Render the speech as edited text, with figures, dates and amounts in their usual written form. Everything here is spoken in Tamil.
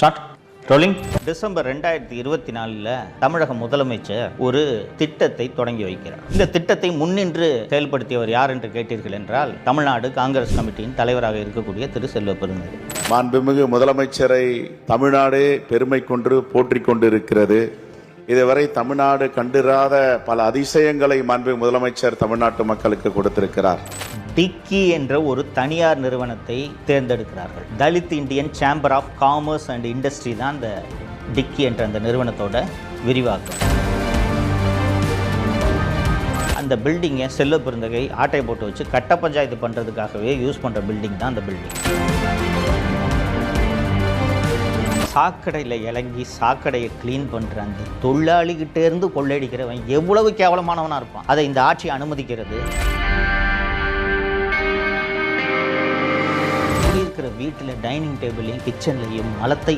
Start rolling. டிசம்பர் 2024 தமிழக முதலமைச்சர் ஒரு திட்டத்தை தொடங்கி வைக்கிறார். இந்த திட்டத்தை முன்னின்று செயல்படுத்தியவர் யார் என்று கேட்டீர்கள் என்றால், தமிழ்நாடு காங்கிரஸ் கமிட்டியின் தலைவராக இருக்கக்கூடிய திரு செல்வ பெருந்தகை. மாண்புமிகு முதலமைச்சரை தமிழ்நாடே பெருமை கொண்டு போற்றிக் கொண்டிருக்கிறது. இதுவரை தமிழ்நாடு கண்டிராத பல அதிசயங்களை மாண்புமிகு முதலமைச்சர் தமிழ்நாட்டு மக்களுக்கு கொடுத்திருக்கிறார். டிக்கி என்ற ஒரு தனியார் நிறுவனத்தை தேர்ந்தெடுக்கிறார்கள். Dalit Indian chamber of commerce and industry தான் இந்த டிக்கி என்ற அந்த நிறுவனத்தோட விரிவாக்கம். அந்த பில்டிங்கை செல்வ பெருந்தகை ஆட்டை போட்டு வச்சு கட்ட பஞ்சாயத்து பண்ணுறதுக்காகவே யூஸ் பண்ணுற பில்டிங் தான் அந்த பில்டிங். சாக்கடையில் இறங்கி சாக்கடையை கிளீன் பண்ணுற அந்த தொழிலாளிகிட்டே இருந்து கொள்ளையடிக்கிறவன் எவ்வளவு கேவலமானவனாக இருப்பான். அதை இந்த ஆட்சி அனுமதிக்கிறது. இருக்கிற வீட்டில் டைனிங் டேபிளையும் கிச்சன்லையும் மலத்தை